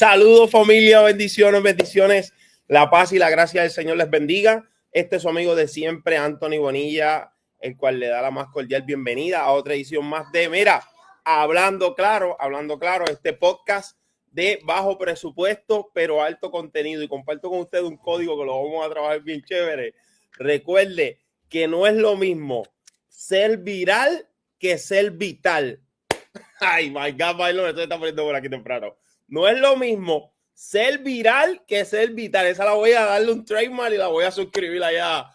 Saludos familia, bendiciones, bendiciones. La paz y la gracia del Señor les bendiga. Este es su amigo de siempre, Anthony Bonilla, el cual le da la más cordial bienvenida a otra edición más de, Hablando Claro, este podcast de bajo presupuesto, pero alto contenido. Y comparto con ustedes un código que lo vamos a trabajar bien chévere. Recuerde que no es lo mismo ser viral que ser vital. Ay, my God, bailo, esto está poniendo por aquí temprano. No es lo mismo ser viral que ser vital. Esa la voy a darle un trademark y la voy a suscribir allá.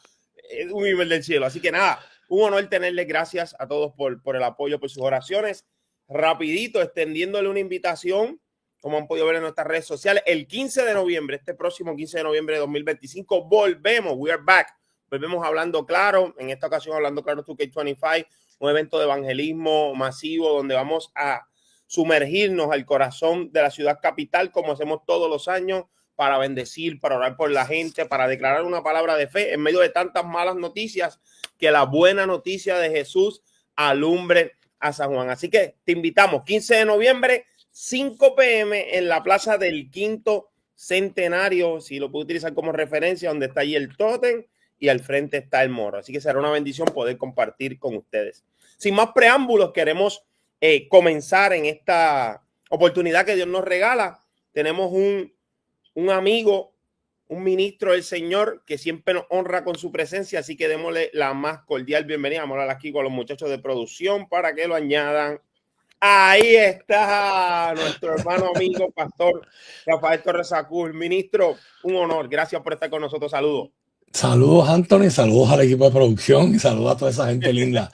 Un email del cielo. Así que nada, un honor tenerles. Gracias a todos por el apoyo, por sus oraciones. Rapidito, extendiéndole una invitación, como han podido ver en nuestras redes sociales, el 15 de noviembre, este próximo 15 de noviembre de 2025, volvemos, we are back. Volvemos Hablando Claro, en esta ocasión Hablando Claro 2K25, un evento de evangelismo masivo donde vamos a sumergirnos al corazón de la ciudad capital, como hacemos todos los años, para bendecir, para orar por la gente, para declarar una palabra de fe en medio de tantas malas noticias, que la buena noticia de Jesús alumbre a San Juan. Así que te invitamos, 15 de noviembre, 5 p.m. en la Plaza del Quinto Centenario, si lo puedo utilizar como referencia, donde está ahí el tótem y al frente está el morro. Así que será una bendición poder compartir con ustedes. Sin más preámbulos, queremos comenzar en esta oportunidad que Dios nos regala. Tenemos un amigo, un ministro del Señor que siempre nos honra con su presencia, así que démosle la más cordial bienvenida. Vamos a hablar aquí con los muchachos de producción para que lo añadan. Ahí está nuestro hermano amigo pastor Rafael Torres Sacur. Ministro, un honor, gracias por estar con nosotros. Saludos. Saludos, Anthony, saludos al equipo de producción y saludos a toda esa gente linda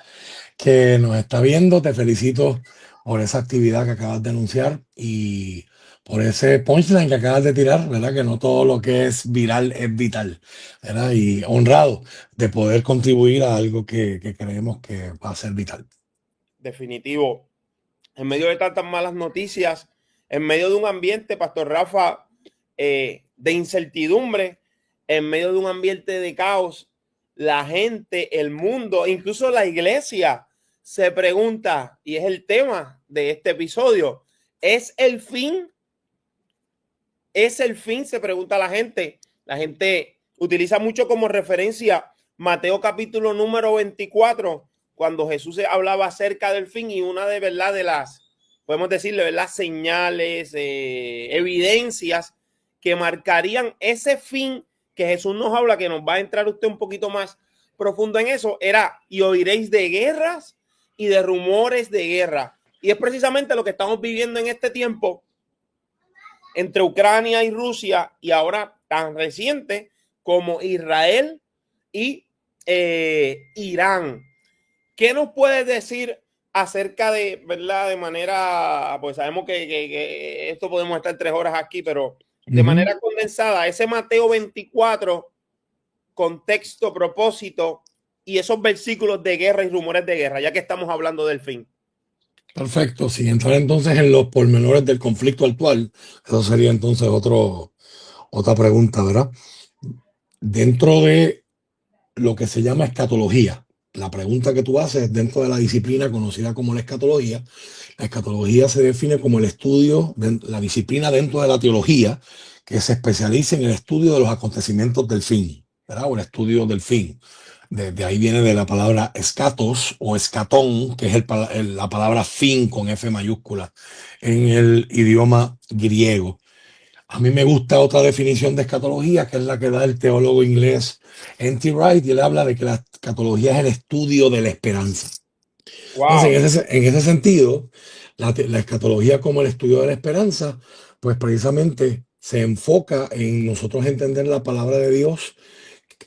que nos está viendo. Te felicito por esa actividad que acabas de anunciar y por ese punchline que acabas de tirar, ¿verdad? Que no todo lo que es viral es vital, ¿verdad? Y honrado de poder contribuir a algo que creemos que va a ser vital. Definitivo. En medio de tantas malas noticias, en medio de un ambiente, Pastor Rafa, de incertidumbre, en medio de un ambiente de caos, la gente, el mundo, incluso la iglesia se pregunta, y es el tema de este episodio, ¿es el fin? ¿Es el fin? Se pregunta la gente. La gente utiliza mucho como referencia Mateo capítulo número 24, cuando Jesús hablaba acerca del fin, y una de verdad de las, podemos decirle, ¿verdad?, señales, evidencias que marcarían ese fin que Jesús nos habla, que nos va a entrar usted un poquito más profundo en eso, era: y oiréis de guerras y de rumores de guerra. Y es precisamente lo que estamos viviendo en este tiempo entre Ucrania y Rusia, y ahora tan reciente como Israel y Irán. ¿Qué nos puedes decir acerca de, verdad, de manera, pues sabemos que esto podemos estar 3 horas aquí, pero de manera condensada, ese Mateo 24, contexto, propósito y esos versículos de guerra y rumores de guerra, ya que estamos hablando del fin? Perfecto, sin entrar entonces en los pormenores del conflicto actual, eso sería entonces otra pregunta, ¿verdad? Dentro de lo que se llama escatología, la pregunta que tú haces dentro de la disciplina conocida como la escatología se define como el estudio, la disciplina dentro de la teología que se especializa en el estudio de los acontecimientos del fin, ¿verdad? O el estudio del fin. De ahí viene de la palabra escatos o escatón, que es la palabra fin con F mayúscula en el idioma griego. A mí me gusta otra definición de escatología, que es la que da el teólogo inglés N.T. Wright, y él habla de que la escatología es el estudio de la esperanza. Wow. Entonces, en ese sentido, la escatología como el estudio de la esperanza, pues precisamente se enfoca en nosotros entender la palabra de Dios,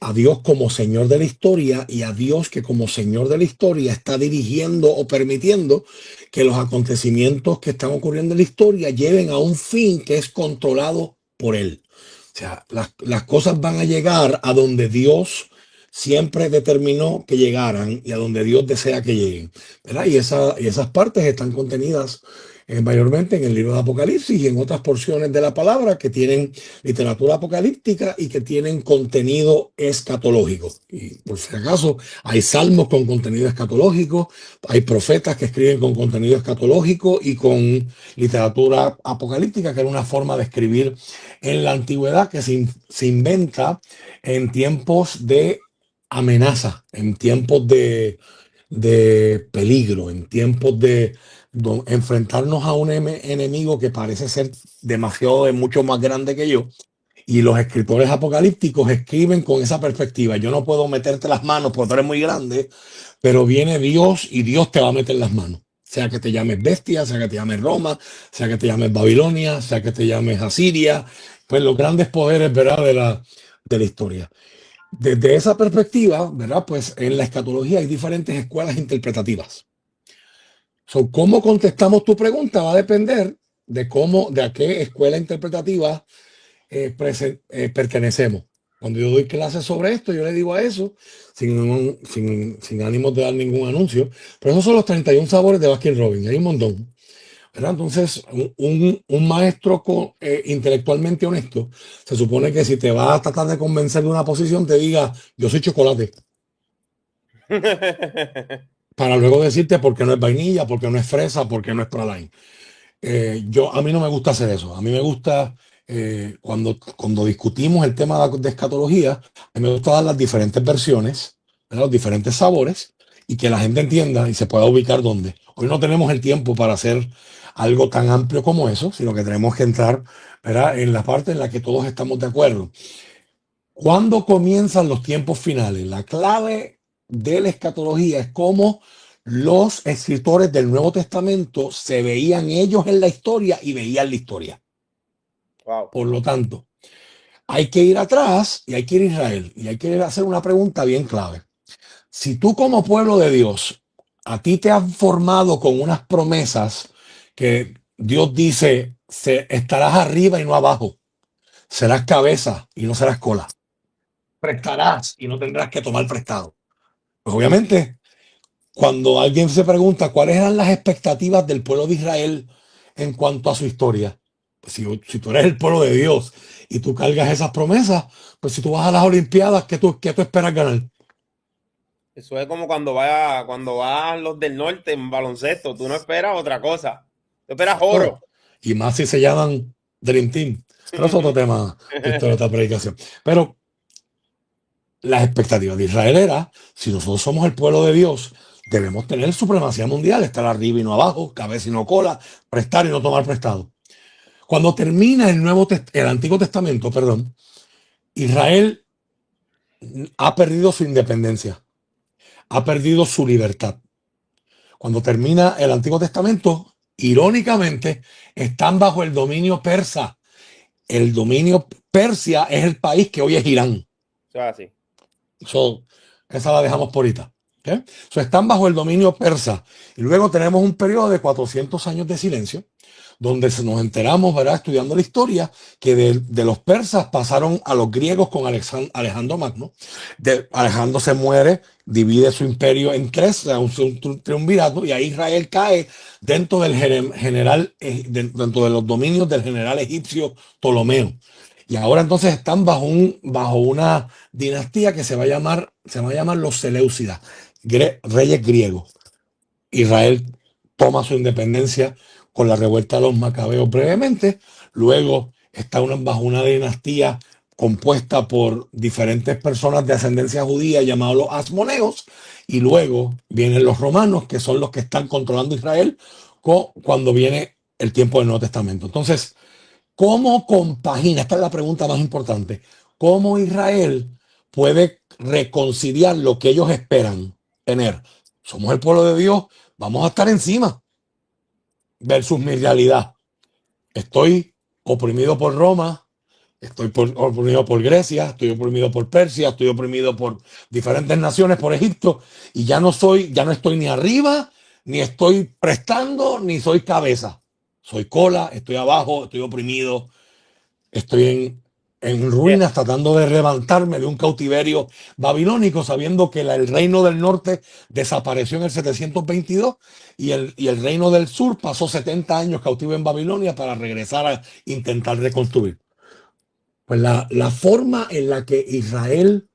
a Dios como Señor de la historia, y a Dios que como Señor de la historia está dirigiendo o permitiendo que los acontecimientos que están ocurriendo en la historia lleven a un fin que es controlado por Él. O sea, las cosas van a llegar a donde Dios siempre determinó que llegaran y a donde Dios desea que lleguen, ¿verdad? Y esas partes están contenidas mayormente en el libro de Apocalipsis y en otras porciones de la palabra que tienen literatura apocalíptica y que tienen contenido escatológico. Y por si acaso, hay salmos con contenido escatológico, hay profetas que escriben con contenido escatológico y con literatura apocalíptica, que era una forma de escribir en la antigüedad que se inventa en tiempos de amenaza, en tiempos de peligro, en tiempos de enfrentarnos a un enemigo que parece ser demasiado, mucho más grande que yo. Y los escritores apocalípticos escriben con esa perspectiva. Yo no puedo meterte las manos porque tú eres muy grande, pero viene Dios y Dios te va a meter las manos. Sea que te llames bestia, sea que te llames Roma, sea que te llames Babilonia, sea que te llames Asiria, pues los grandes poderes, ¿verdad? De la historia. Desde esa perspectiva, ¿verdad? Pues en la escatología hay diferentes escuelas interpretativas. So, cómo contestamos tu pregunta va a depender de a qué escuela interpretativa pertenecemos. Cuando yo doy clases sobre esto, yo le digo a eso, sin ánimos de dar ningún anuncio, pero esos son los 31 sabores de Baskin Robbins, hay un montón. ¿Verdad? Entonces, un maestro intelectualmente honesto, se supone que si te va a tratar de convencer de una posición, te diga, yo soy chocolate, para luego decirte por qué no es vainilla, por qué no es fresa, por qué no es praline. A mí no me gusta hacer eso. A mí me gusta, cuando discutimos el tema de escatología, a mí me gusta dar las diferentes versiones, ¿verdad? Los diferentes sabores, y que la gente entienda y se pueda ubicar dónde. Hoy no tenemos el tiempo para hacer algo tan amplio como eso, sino que tenemos que entrar, ¿verdad?, en la parte en la que todos estamos de acuerdo. ¿Cuándo comienzan los tiempos finales? La clave de la escatología es cómo los escritores del Nuevo Testamento se veían ellos en la historia y veían la historia. Wow. Por lo tanto, hay que ir atrás y hay que ir a Israel y hay que hacer una pregunta bien clave. Si tú como pueblo de Dios, a ti te han formado con unas promesas que Dios dice, estarás arriba y no abajo, serás cabeza y no serás cola, prestarás y no tendrás que tomar prestado. Pues obviamente, cuando alguien se pregunta cuáles eran las expectativas del pueblo de Israel en cuanto a su historia, pues si tú eres el pueblo de Dios y tú cargas esas promesas, pues si tú vas a las Olimpiadas, ¿qué tú esperas ganar? Eso es como cuando van los del norte en baloncesto. Tú no esperas otra cosa. Tú esperas oro. Oh, y más si se llaman Dream Team. Pero es otro tema de esta predicación. Pero las expectativas de Israel era, si nosotros somos el pueblo de Dios, debemos tener supremacía mundial, estar arriba y no abajo, cabeza y no cola, prestar y no tomar prestado. Cuando termina el Antiguo Testamento, perdón, Israel ha perdido su independencia, ha perdido su libertad. Cuando termina el Antiguo Testamento, irónicamente, están bajo el dominio persa. El dominio Persia es el país que hoy es Irán. Eso es así. Esa la dejamos por ahorita. ¿Okay? Están bajo el dominio persa. Y luego tenemos un periodo de 400 años de silencio, donde nos enteramos, ¿verdad?, estudiando la historia, que de los persas pasaron a los griegos con Alejandro Magno. Alejandro se muere, divide su imperio en tres, un triunvirato, y ahí Israel cae dentro del dentro de los dominios del general egipcio Ptolomeo. Y ahora entonces están bajo una dinastía que se va a llamar los Seleucidas, reyes griegos. Israel toma su independencia con la revuelta de los macabeos brevemente. Luego está bajo una dinastía compuesta por diferentes personas de ascendencia judía llamados los asmoneos. Y luego vienen los romanos, que son los que están controlando Israel cuando viene el tiempo del Nuevo Testamento. Entonces, ¿cómo compagina? Esta es la pregunta más importante. ¿Cómo Israel puede reconciliar lo que ellos esperan tener? Somos el pueblo de Dios, vamos a estar encima. Versus mi realidad. Estoy oprimido por Roma, estoy oprimido por Grecia, estoy oprimido por Persia, estoy oprimido por diferentes naciones, por Egipto, y ya no estoy ni arriba, ni estoy prestando, ni soy cabeza. Soy cola, estoy abajo, estoy oprimido, estoy en ruinas, tratando de levantarme de un cautiverio babilónico, sabiendo que el reino del norte desapareció en el 722 y el reino del sur pasó 70 años cautivo en Babilonia para regresar a intentar reconstruir. Pues la forma en la que Israel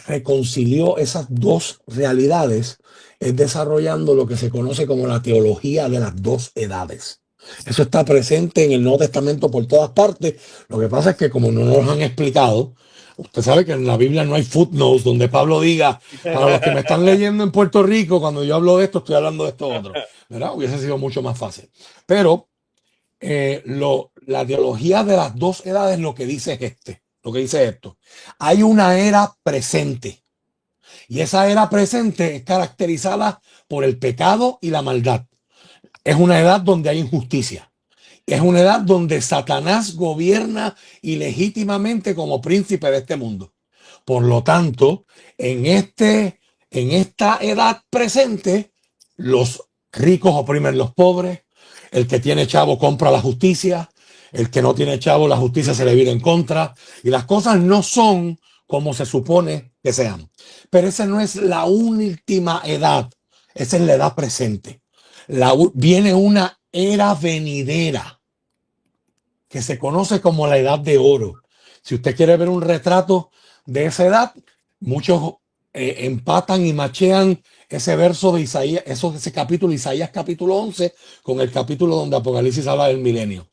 reconcilió esas dos realidades es desarrollando lo que se conoce como la teología de las dos edades. Eso está presente en el Nuevo Testamento por todas partes. Lo que pasa es que como no nos han explicado, usted sabe que en la Biblia no hay footnotes donde Pablo diga, para los que me están leyendo en Puerto Rico, cuando yo hablo de esto, estoy hablando de esto otro. ¿Verdad? Hubiese sido mucho más fácil. Pero la teología de las dos edades lo que dice es lo que dice esto. Hay una era presente y esa era presente es caracterizada por el pecado y la maldad. Es una edad donde hay injusticia. Es una edad donde Satanás gobierna ilegítimamente como príncipe de este mundo. Por lo tanto, en esta edad presente, los ricos oprimen los pobres, el que tiene chavo compra la justicia, el que no tiene chavo la justicia se le vira en contra y las cosas no son como se supone que sean. Pero esa no es la última edad, esa es la edad presente. Viene una era venidera que se conoce como la edad de oro. Si usted quiere ver un retrato de esa edad, muchos empatan y machean ese verso de Isaías, ese capítulo, Isaías capítulo 11, con el capítulo donde Apocalipsis habla del milenio,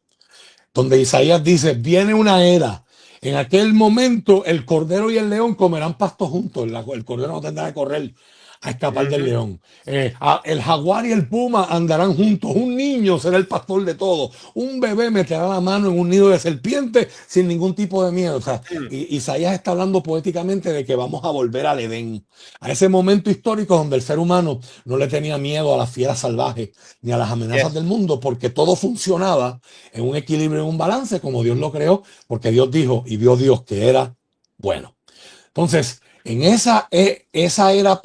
donde Isaías dice, viene una era, en aquel momento el cordero y el león comerán pasto juntos, el cordero no tendrá que correr a escapar del león. El jaguar y el puma andarán juntos. Un niño será el pastor de todo. Un bebé meterá la mano en un nido de serpiente sin ningún tipo de miedo. O sea, Isaías está hablando poéticamente de que vamos a volver al Edén, a ese momento histórico donde el ser humano no le tenía miedo a las fieras salvajes ni a las amenazas del mundo, porque todo funcionaba en un equilibrio, en un balance, como Dios lo creó, porque Dios dijo y vio Dios que era bueno. Entonces, en esa era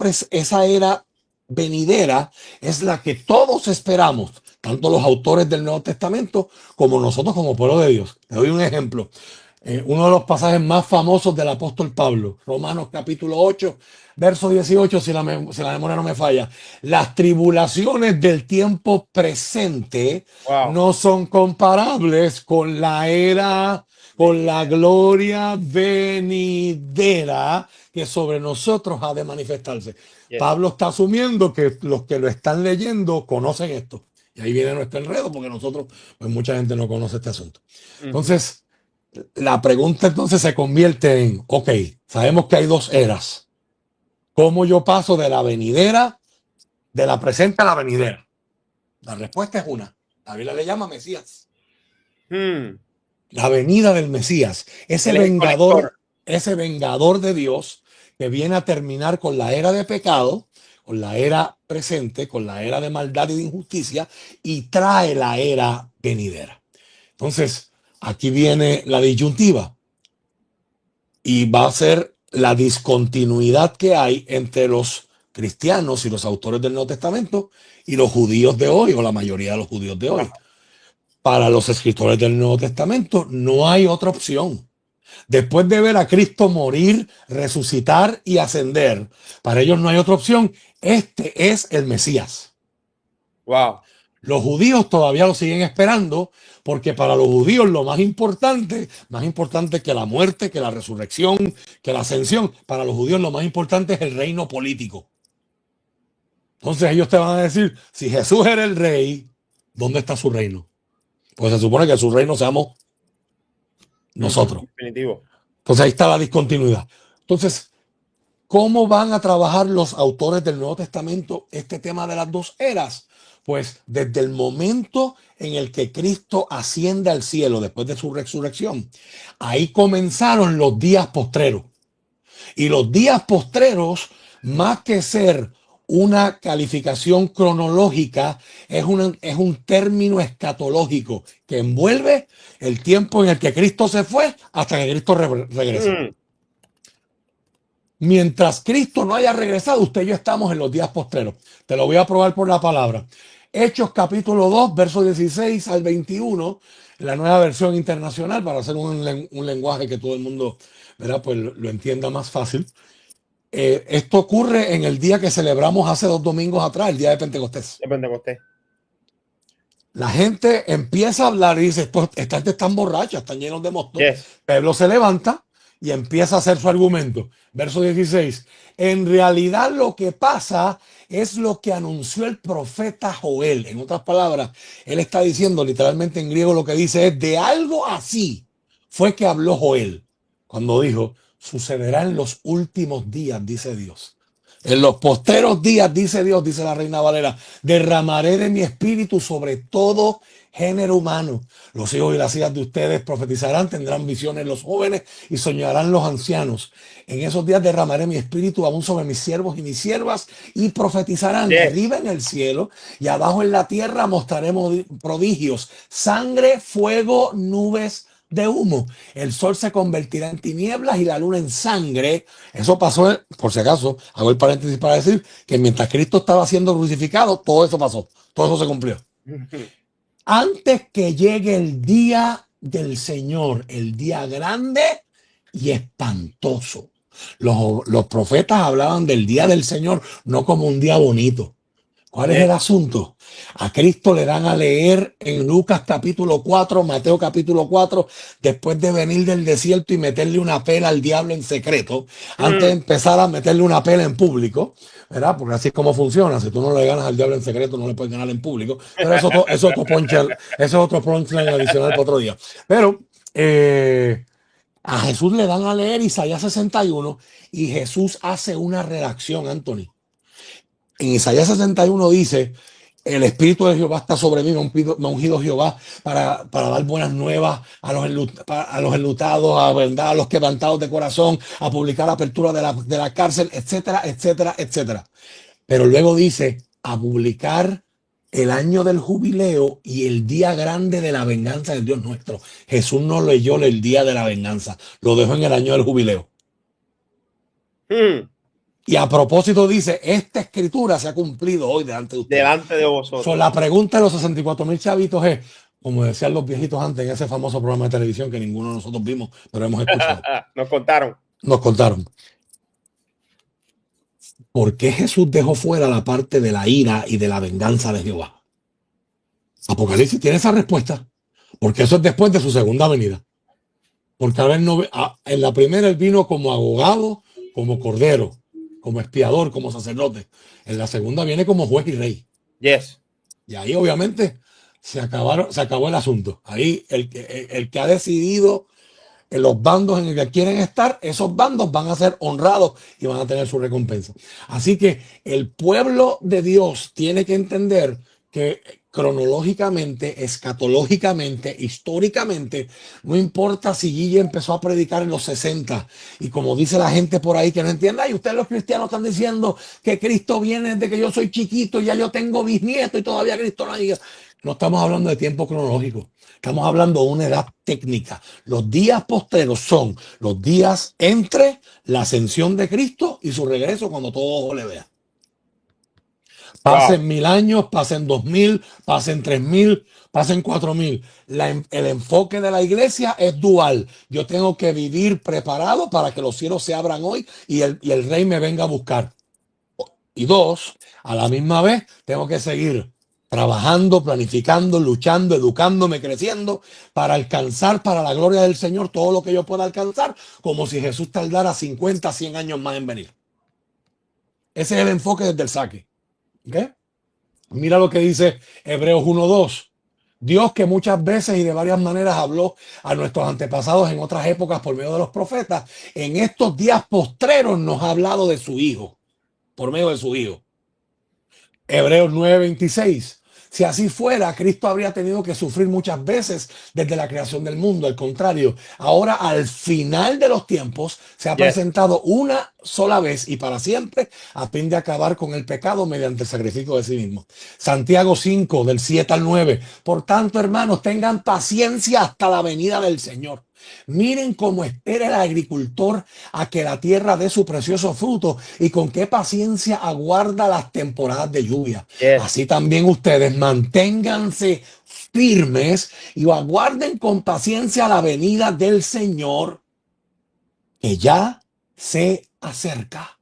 venidera es la que todos esperamos, tanto los autores del Nuevo Testamento como nosotros como pueblo de Dios. Te doy un ejemplo. Uno de los pasajes más famosos del apóstol Pablo, Romanos capítulo 8, verso 18, si la memoria no me falla. Las tribulaciones del tiempo presente no son comparables con con la gloria venidera que sobre nosotros ha de manifestarse. Pablo está asumiendo que los que lo están leyendo conocen esto. Y ahí viene nuestro enredo, porque nosotros, pues mucha gente no conoce este asunto. Entonces, la pregunta entonces se convierte en, ok, sabemos que hay dos eras. ¿Cómo yo paso de la venidera, de la presente a la venidera? La respuesta es una. La Biblia le llama Mesías. La venida del Mesías, ese vengador de Dios que viene a terminar con la era de pecado, con la era presente, con la era de maldad y de injusticia, y trae la era venidera. Entonces, aquí viene la disyuntiva y va a ser la discontinuidad que hay entre los cristianos y los autores del Nuevo Testamento y los judíos de hoy, o la mayoría de los judíos de hoy. Para los escritores del Nuevo Testamento no hay otra opción. Después de ver a Cristo morir, resucitar y ascender, para ellos no hay otra opción. Este es el Mesías. Wow. Los judíos todavía lo siguen esperando, porque para los judíos lo más importante que la muerte, que la resurrección, que la ascensión, para los judíos lo más importante es el reino político. Entonces ellos te van a decir, si Jesús era el rey, ¿dónde está su reino? Pues se supone que su reino seamos nosotros. Definitivo. Entonces ahí está la discontinuidad. Entonces, ¿cómo van a trabajar los autores del Nuevo Testamento este tema de las dos eras? Pues desde el momento en el que Cristo asciende al cielo después de su resurrección, ahí comenzaron los días postreros. Y los días postreros, más que ser una calificación cronológica, es un término escatológico que envuelve el tiempo en el que Cristo se fue hasta que Cristo regresó. Mientras Cristo no haya regresado, usted y yo estamos en los días postreros. Te lo voy a probar por la palabra. Hechos capítulo 2, versos 16 al 21, la nueva versión internacional, para hacer un lenguaje que todo el mundo, ¿verdad? Pues lo entienda más fácil. Esto ocurre en el día que celebramos hace 2 domingos atrás, el día de Pentecostés. De Pentecostés. La gente empieza a hablar y dice, pues, esta gente están borracha, están llenos de mosto. Yes. Pablo se levanta y empieza a hacer su argumento. Verso 16. En realidad lo que pasa es lo que anunció el profeta Joel. En otras palabras, él está diciendo literalmente en griego, lo que dice es, de algo así fue que habló Joel cuando dijo, sucederá en los últimos días, dice Dios. En los posteros días, dice Dios, dice la Reina Valera, derramaré de mi espíritu sobre todo género humano. Los hijos y las hijas de ustedes profetizarán, tendrán visiones los jóvenes y soñarán los ancianos. En esos días derramaré mi espíritu aún sobre mis siervos y mis siervas y profetizarán. Yes. Arriba en el cielo y abajo en la tierra mostraremos prodigios, sangre, fuego, nubes de humo. El sol se convertirá en tinieblas y la luna en sangre. Eso pasó, por si acaso, hago el paréntesis para decir que mientras Cristo estaba siendo crucificado, todo eso pasó, todo eso se cumplió. Antes que llegue el día del Señor, el día grande y espantoso. Los profetas hablaban del día del Señor no como un día bonito. ¿Cuál es el asunto? A Cristo le dan a leer en Lucas capítulo 4, Mateo capítulo 4, después de venir del desierto y meterle una pela al diablo en secreto, antes de empezar a meterle una pela en público, ¿verdad? Porque así es como funciona. Si tú no le ganas al diablo en secreto, no le puedes ganar en público. Pero eso es otro punchline adicional para otro día. Pero a Jesús le dan a leer Isaías 61 y Jesús hace una redacción, Anthony. En Isaías 61 dice, el Espíritu de Jehová está sobre mí, me ha ungido Jehová para dar buenas nuevas a los enlutados, a vendar a los quebrantados de corazón, a publicar apertura de la cárcel, etcétera, etcétera, etcétera. Pero luego dice, a publicar el año del jubileo y el día grande de la venganza de Dios nuestro. Jesús no leyó el día de la venganza, lo dejó en el año del jubileo. Y a propósito dice, esta escritura se ha cumplido hoy delante de ustedes. Delante de vosotros. La pregunta de los 64,000 chavitos es, como decían los viejitos antes en ese famoso programa de televisión que ninguno de nosotros vimos, pero hemos escuchado. Nos contaron. ¿Por qué Jesús dejó fuera la parte de la ira y de la venganza de Jehová? Apocalipsis tiene esa respuesta. Porque eso es después de su segunda venida. Porque en la primera él vino como abogado, como cordero, como expiador, como sacerdote. En la segunda viene como juez y rey. Yes. Y ahí obviamente se acabó el asunto. Ahí el que ha decidido en los bandos en el que quieren estar, esos bandos van a ser honrados y van a tener su recompensa. Así que el pueblo de Dios tiene que entender que cronológicamente, escatológicamente, históricamente, no importa si Guille empezó a predicar en los 60 y como dice la gente por ahí que no entiende, ay, ustedes los cristianos están diciendo que Cristo viene desde que yo soy chiquito, ya yo tengo bisnietos y todavía Cristo no llega. No estamos hablando de tiempo cronológico, estamos hablando de una edad técnica. Los días posteros son los días entre la ascensión de Cristo y su regreso cuando todo ojo le vea. Pasen 1000 años, pasen 2000, pasen 3000, pasen 4000. El enfoque de la iglesia es dual. Yo tengo que vivir preparado para que los cielos se abran hoy y el rey me venga a buscar. Y 2, a la misma vez tengo que seguir trabajando, planificando, luchando, educándome, creciendo para alcanzar para la gloria del Señor todo lo que yo pueda alcanzar, como si Jesús tardara 50, 100 años más en venir. Ese es el enfoque desde el saque. ¿Okay? Mira lo que dice Hebreos 1:2. Dios, que muchas veces y de varias maneras habló a nuestros antepasados en otras épocas por medio de los profetas, en estos días postreros nos ha hablado de su Hijo, por medio de su Hijo. Hebreos 9:26. Si así fuera, Cristo habría tenido que sufrir muchas veces desde la creación del mundo. Al contrario, ahora al final de los tiempos se ha presentado una sola vez y para siempre a fin de acabar con el pecado mediante el sacrificio de sí mismo. Santiago 5, del 7 al 9. Por tanto, hermanos, tengan paciencia hasta la venida del Señor. Miren cómo espera el agricultor a que la tierra dé su precioso fruto y con qué paciencia aguarda las temporadas de lluvia. Yes. Así también ustedes manténganse firmes y aguarden con paciencia la venida del Señor, que ya se acerca.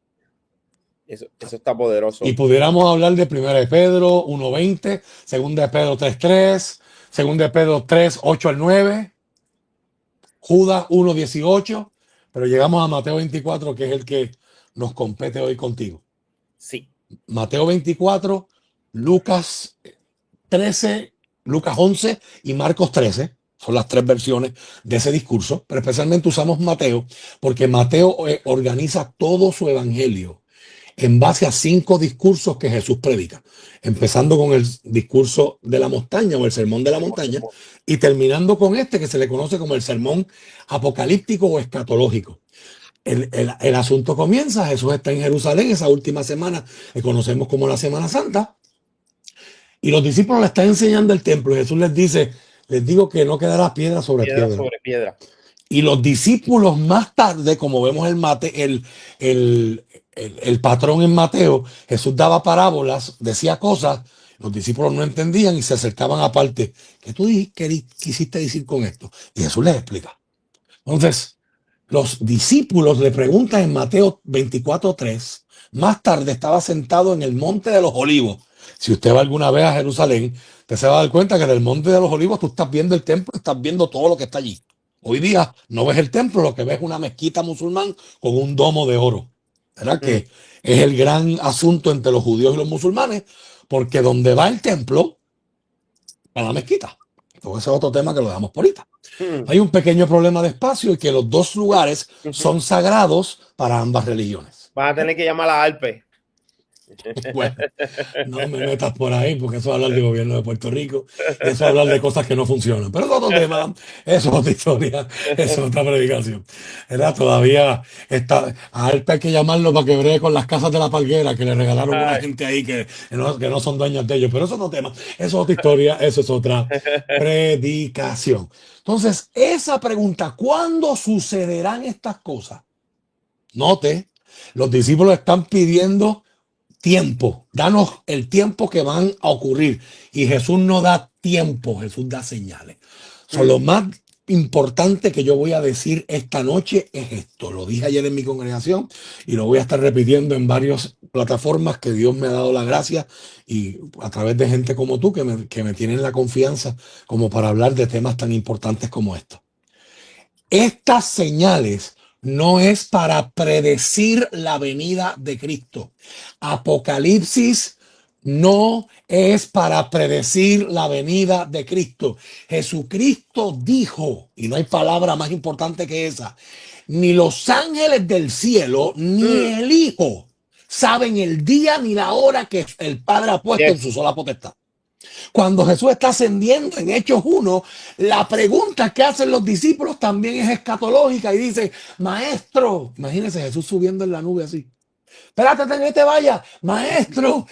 Eso está poderoso. Y pudiéramos hablar de 1 de Pedro 1:20, 2 de Pedro 3:3, 2 de Pedro 3:8 al 9, Judas 1:18, pero llegamos a Mateo 24, que es el que nos compete hoy contigo. Sí. Mateo 24, Lucas 13, Lucas 11 y Marcos 13. Son las tres versiones de ese discurso, pero especialmente usamos Mateo porque Mateo organiza todo su evangelio en base a 5 discursos que Jesús predica, empezando con el discurso de la montaña o el sermón de la montaña y terminando con este que se le conoce como el sermón apocalíptico o escatológico. El asunto comienza, Jesús está en Jerusalén esa última semana que conocemos como la Semana Santa, y los discípulos le están enseñando el templo y Jesús les dice, les digo que no quedará piedra sobre piedra. Sobre piedra. Y los discípulos más tarde, como vemos el patrón en Mateo, Jesús daba parábolas, decía cosas, los discípulos no entendían y se acercaban aparte. ¿Qué tú quisiste decir con esto? Y Jesús les explica. Entonces, los discípulos le preguntan en Mateo 24:3, más tarde estaba sentado en el Monte de los Olivos. Si usted va alguna vez a Jerusalén, usted se va a dar cuenta que en el Monte de los Olivos tú estás viendo el templo, estás viendo todo lo que está allí. Hoy día no ves el templo, lo que ves es una mezquita musulmán con un domo de oro. ¿Verdad? Que es el gran asunto entre los judíos y los musulmanes, porque donde va el templo, va la mezquita. Entonces ese es otro tema que lo dejamos por ahorita. Hay un pequeño problema de espacio y que los dos lugares son sagrados para ambas religiones. Vas a tener que llamar a Alpe. Bueno, no me metas por ahí porque eso es hablar del gobierno de Puerto Rico, eso es hablar de cosas que no funcionan, pero es otro tema, eso es otra historia, eso es otra predicación. ¿Verdad? Todavía está, a Alpe hay que llamarlo para que bregue con las casas de la Palguera que le regalaron a una gente ahí que no son dueños de ellos, pero eso es otro tema, eso es otra historia, eso es otra predicación. Entonces, esa pregunta, ¿cuándo sucederán estas cosas? Note, los discípulos están pidiendo tiempo, danos el tiempo que van a ocurrir. Y Jesús no da tiempo, Jesús da señales. Lo más importante que yo voy a decir esta noche es esto. Lo dije ayer en mi congregación y lo voy a estar repitiendo en varias plataformas que Dios me ha dado la gracia y a través de gente como tú que me tienen la confianza como para hablar de temas tan importantes como estos. Estas señales no es para predecir la venida de Cristo. Apocalipsis no es para predecir la venida de Cristo. Jesucristo dijo, y no hay palabra más importante que esa, ni los ángeles del cielo, ni el Hijo saben el día ni la hora que el Padre ha puesto en su sola potestad. Cuando Jesús está ascendiendo en Hechos 1, la pregunta que hacen los discípulos también es escatológica y dice, maestro, imagínense Jesús subiendo en la nube así. Espérate que te vaya, maestro,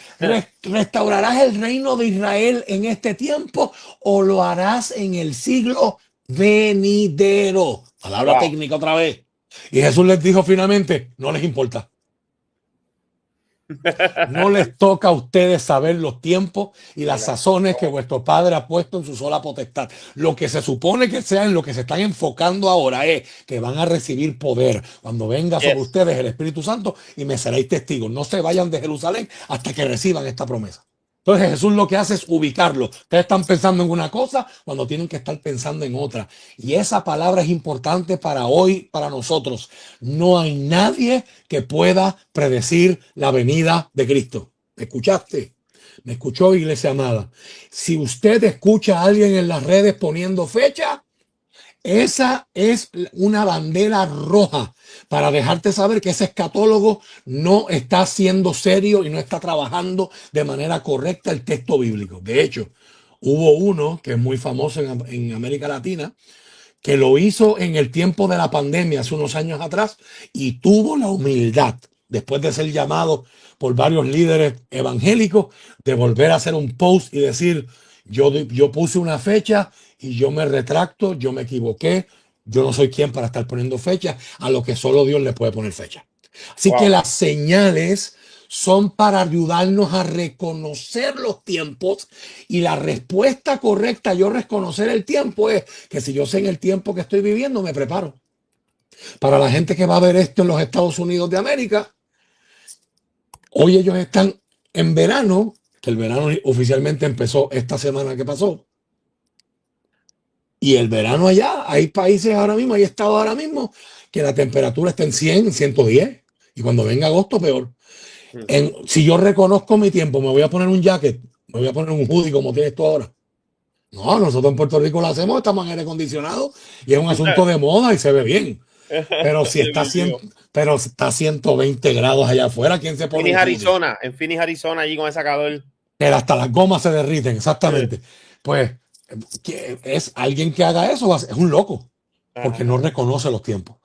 ¿restaurarás el reino de Israel en este tiempo o lo harás en el siglo venidero? Palabra técnica otra vez. Y Jesús les dijo finalmente, no les importa. No les toca a ustedes saber los tiempos y las sazones que vuestro Padre ha puesto en su sola potestad. Lo que se supone que sea en lo que se están enfocando ahora es que van a recibir poder cuando venga sobre ustedes el Espíritu Santo y me seréis testigos. No se vayan de Jerusalén hasta que reciban esta promesa. Entonces Jesús lo que hace es ubicarlo. Ustedes están pensando en una cosa cuando tienen que estar pensando en otra. Y esa palabra es importante para hoy, para nosotros. No hay nadie que pueda predecir la venida de Cristo. ¿Me escuchaste? ¿Me escuchó, iglesia amada? Si usted escucha a alguien en las redes poniendo fecha, esa es una bandera roja para dejarte saber que ese escatólogo no está siendo serio y no está trabajando de manera correcta el texto bíblico. De hecho, hubo uno que es muy famoso en América Latina, que lo hizo en el tiempo de la pandemia hace unos años atrás y tuvo la humildad, después de ser llamado por varios líderes evangélicos, de volver a hacer un post y decir, yo puse una fecha y yo me retracto, yo me equivoqué, Yo no soy quien para estar poniendo fecha a lo que solo Dios le puede poner fecha. Así que Wow. las señales son para ayudarnos a reconocer los tiempos, y la respuesta correcta a yo reconocer el tiempo es que si yo sé en el tiempo que estoy viviendo, me preparo. Para la gente que va a ver esto en los Estados Unidos de América, hoy ellos están en verano, que el verano oficialmente empezó esta semana que pasó. Y el verano allá, hay países ahora mismo, hay estados ahora mismo que la temperatura está en 100, 110. Y cuando venga agosto, peor. Si yo reconozco mi tiempo, me voy a poner un jacket, me voy a poner un hoodie como tienes tú ahora. No, nosotros en Puerto Rico lo hacemos, estamos en aire acondicionado y es un asunto de moda y se ve bien. Pero si está 100, Definitivo. pero está 120 grados allá afuera, ¿quién se pone un Phoenix, hoodie? Arizona, en Phoenix, Arizona, allí con ese calor. Que hasta las gomas se derriten, exactamente. Pues que es alguien que haga eso, es un loco, porque Ajá. no reconoce los tiempos.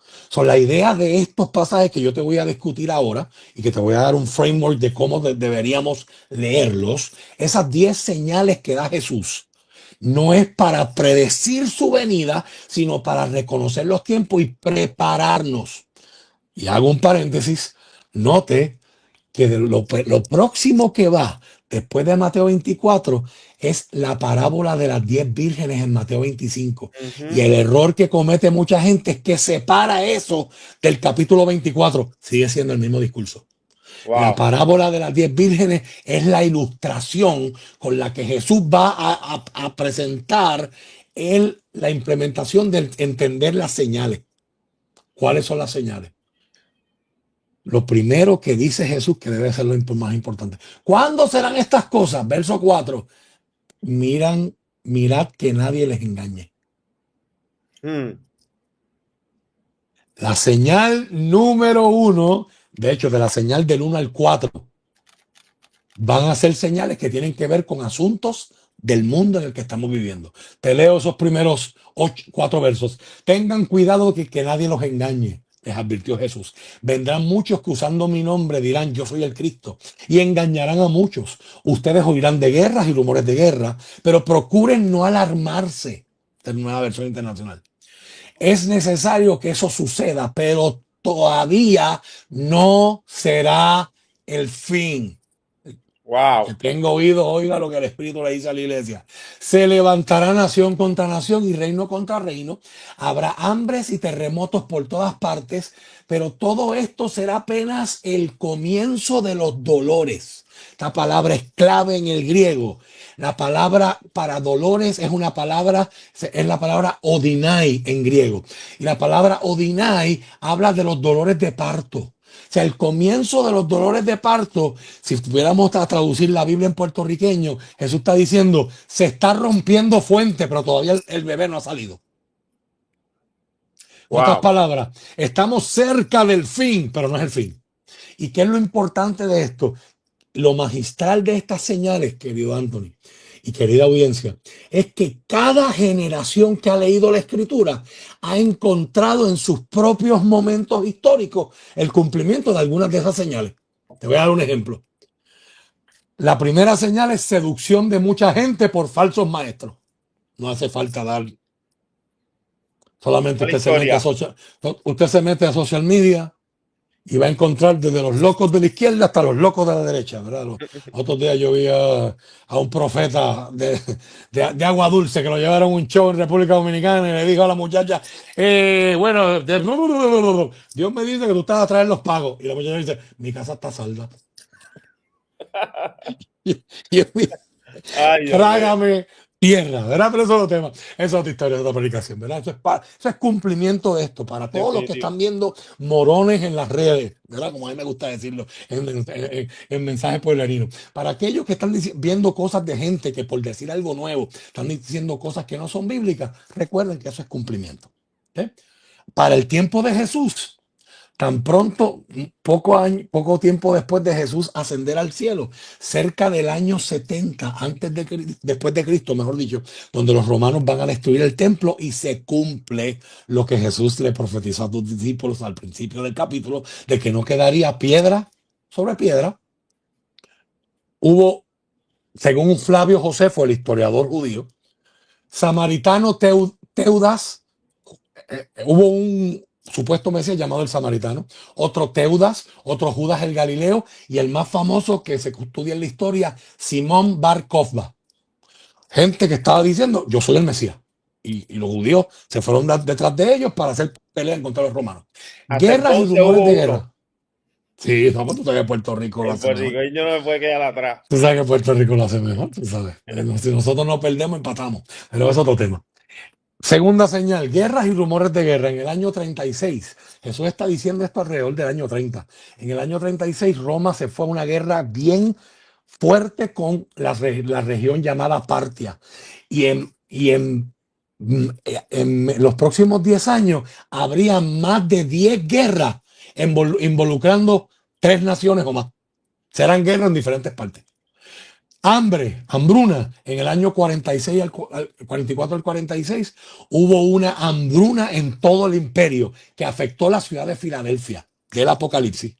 La idea de estos pasajes que yo te voy a discutir ahora y que te voy a dar un framework de cómo deberíamos leerlos, esas 10 señales que da Jesús, no es para predecir su venida, sino para reconocer los tiempos y prepararnos. Y hago un paréntesis, note que lo próximo que va después de Mateo 24 es la parábola de las 10 vírgenes en Mateo 25. Y el error que comete mucha gente es que separa eso del capítulo 24. Sigue siendo el mismo discurso. La Wow. parábola de las 10 vírgenes es la ilustración con la que Jesús va a presentar la implementación del entender las señales. ¿Cuáles son las señales? Lo primero que dice Jesús, que debe ser lo más importante. ¿Cuándo serán estas cosas? Verso 4. Mirad que nadie les engañe. La señal número 1, de hecho, de la señal del 1 al 4, van a ser señales que tienen que ver con asuntos del mundo en el que estamos viviendo. Te leo esos primeros 4 versos. Tengan cuidado que nadie los engañe, les advirtió Jesús. Vendrán muchos que usando mi nombre dirán yo soy el Cristo y engañarán a muchos. Ustedes oirán de guerras y rumores de guerra, pero procuren no alarmarse. Esta es la nueva versión internacional. Es necesario que eso suceda, pero todavía no será el fin. Que Wow. tenga oído, oiga lo que el Espíritu le dice a la iglesia. Se levantará nación contra nación y reino contra reino. Habrá hambres y terremotos por todas partes, pero todo esto será apenas el comienzo de los dolores. Esta palabra es clave en el griego. La palabra para dolores es la palabra odinai en griego. Y la palabra odinai habla de los dolores de parto. O sea, el comienzo de los dolores de parto, si tuviéramos a traducir la Biblia en puertorriqueño, Jesús está diciendo, se está rompiendo fuente, pero todavía el bebé no ha salido. En otras Wow. palabras, estamos cerca del fin, pero no es el fin. ¿Y qué es lo importante de esto? Lo magistral de estas señales, querido Anthony y querida audiencia, es que cada generación que ha leído la Escritura ha encontrado en sus propios momentos históricos el cumplimiento de algunas de esas señales. Te voy a dar un ejemplo. La primera señal es seducción de mucha gente por falsos maestros. No hace falta dar. Solamente La historia. usted se mete a social media y va a encontrar desde los locos de la izquierda hasta los locos de la derecha, ¿verdad? Los otros días yo vi a un profeta de agua dulce que lo llevaron a un show en República Dominicana y le dijo a la muchacha, bueno, Dios me dice que tú estás a traer los pagos. Y la muchacha dice, mi casa está salda. Y Ay, Dios mío. trágame tierra, ¿verdad? Pero eso es otro tema, esa es otra historia, es otra predicación, ¿verdad? Eso es cumplimiento de esto, para todos los que Definitivo. están viendo morones en las redes, ¿verdad? Como a mí me gusta decirlo en mensajes pueblerinos. Para aquellos que están viendo cosas de gente que por decir algo nuevo, están diciendo cosas que no son bíblicas, recuerden que eso es cumplimiento. ¿Sí? Para el tiempo de Jesús, tan pronto, poco tiempo después de Jesús ascender al cielo, cerca del año 70, después de Cristo, mejor dicho, donde los romanos van a destruir el templo y se cumple lo que Jesús le profetizó a sus discípulos al principio del capítulo, de que no quedaría piedra sobre piedra. Hubo, según Flavio Josefo, el historiador judío, samaritano Teudas, hubo un supuesto Mesías llamado el Samaritano, otro Teudas, otro Judas el Galileo y el más famoso que se estudia en la historia, Simón Bar Kokhba. Gente que estaba diciendo, yo soy el Mesías. Y los judíos se fueron detrás de ellos para hacer pelea contra los romanos. Hasta Guerras y entonces rumores hubo de uno. guerra. Sí, no, pues tú sabes que Puerto Rico lo El hace mejor. puertorriqueño no me puede quedar atrás. Tú sabes que Puerto Rico lo hace mejor, tú sabes. Si nosotros no perdemos, empatamos. Pero es otro tema. Segunda señal, guerras y rumores de guerra. En el año 36, Jesús está diciendo esto alrededor del año 30. En el año 36, Roma se fue a una guerra bien fuerte con la región llamada Partia. Y en los próximos 10 años habría más de 10 guerras involucrando 3 naciones o más. Serán guerras en diferentes partes. Hambruna. En el año 46 al 44 al 46 hubo una hambruna en todo el imperio que afectó la ciudad de Filadelfia, del Apocalipsis,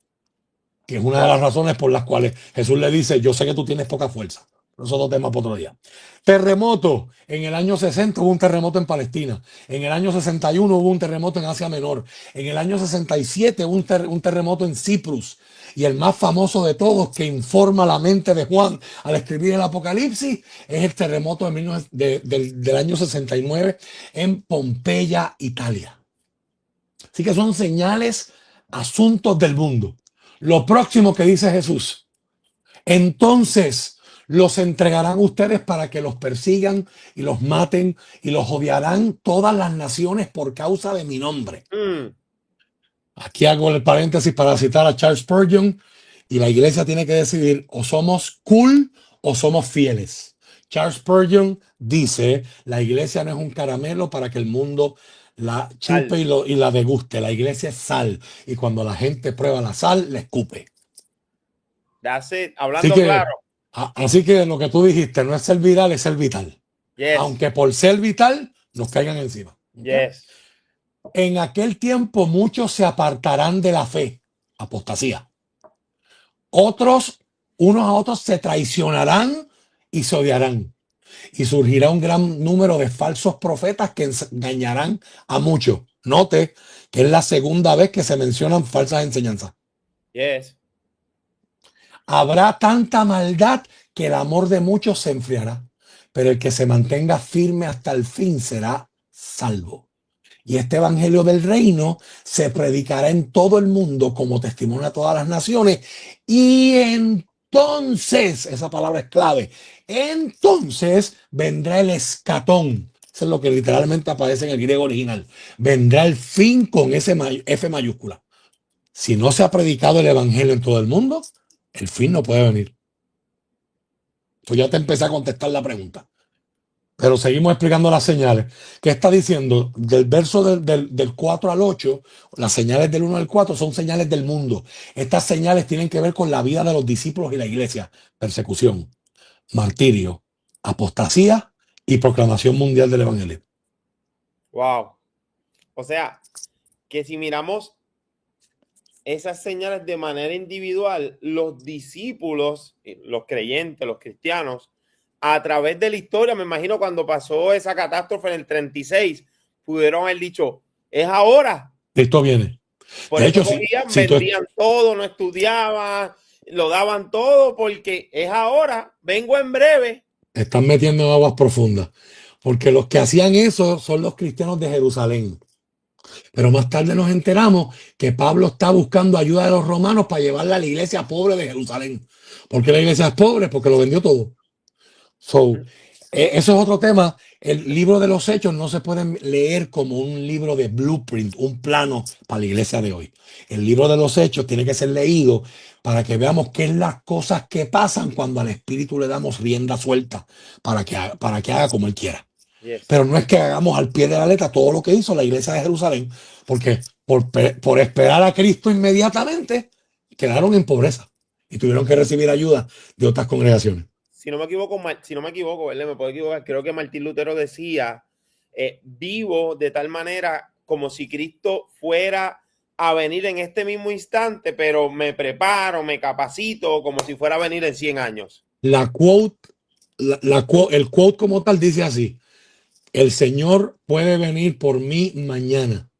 que es una de las razones por las cuales Jesús le dice, yo sé que tú tienes poca fuerza. Pero eso es otro tema para otro día. Terremoto. En el año 60 hubo un terremoto en Palestina. En el año 61 hubo un terremoto en Asia Menor. En el año 67 hubo un terremoto en Cyprus. Y el más famoso de todos que informa la mente de Juan al escribir el Apocalipsis es el terremoto del año 69 en Pompeya, Italia. Así que son señales, asuntos del mundo. Lo próximo que dice Jesús, entonces los entregarán ustedes para que los persigan y los maten y los odiarán todas las naciones por causa de mi nombre. Aquí hago el paréntesis para citar a Charles Spurgeon y la iglesia tiene que decidir o somos cool o somos fieles. Charles Spurgeon dice, la iglesia no es un caramelo para que el mundo la chupe y la deguste. La iglesia es sal y cuando la gente prueba la sal, le escupe. Hablando claro. Así que lo que tú dijiste no es ser viral, es ser vital. Yes. Aunque por ser vital nos caigan encima. ¿Okay? Yes. En aquel tiempo muchos se apartarán de la fe, apostasía. Otros, unos a otros se traicionarán y se odiarán. Y surgirá un gran número de falsos profetas que engañarán a muchos. Note que es la segunda vez que se mencionan falsas enseñanzas. Yes. Habrá tanta maldad que el amor de muchos se enfriará, pero el que se mantenga firme hasta el fin será salvo. Y este evangelio del reino se predicará en todo el mundo como testimonio a todas las naciones. Y entonces, esa palabra es clave, entonces vendrá el escatón. Eso es lo que literalmente aparece en el griego original. Vendrá el fin con ese F mayúscula. Si no se ha predicado el evangelio en todo el mundo, el fin no puede venir. Pues ya te empecé a contestar la pregunta. Pero seguimos explicando las señales. ¿Qué está diciendo? Del verso del 4 al 8, las señales del 1 al 4 son señales del mundo. Estas señales tienen que ver con la vida de los discípulos y la iglesia. Persecución, martirio, apostasía y proclamación mundial del evangelio. Wow. O sea, que si miramos esas señales de manera individual, los discípulos, los creyentes, los cristianos, a través de la historia, me imagino cuando pasó esa catástrofe en el 36, pudieron haber dicho, es ahora. Esto viene. Por de eso hecho, vendían todo, no estudiaban, lo daban todo, porque es ahora, vengo en breve. Están metiendo en aguas profundas, porque los que hacían eso son los cristianos de Jerusalén. Pero más tarde nos enteramos que Pablo está buscando ayuda de los romanos para llevarla a la iglesia pobre de Jerusalén. ¿Por qué la iglesia es pobre? Porque lo vendió todo. Eso es otro tema. El libro de los Hechos no se puede leer como un libro de blueprint, un plano para la iglesia de hoy. El libro de los Hechos tiene que ser leído para que veamos qué es las cosas que pasan cuando al Espíritu le damos rienda suelta para que haga como Él quiera. Yes. Pero no es que hagamos al pie de la letra todo lo que hizo la iglesia de Jerusalén, porque por esperar a Cristo inmediatamente quedaron en pobreza y tuvieron que recibir ayuda de otras congregaciones. Si no me equivoco, ¿verdad? Me puedo equivocar. Creo que Martín Lutero decía, vivo de tal manera como si Cristo fuera a venir en este mismo instante, pero me preparo, me capacito como si fuera a venir en 100 años. El quote como tal dice así: el Señor puede venir por mí mañana,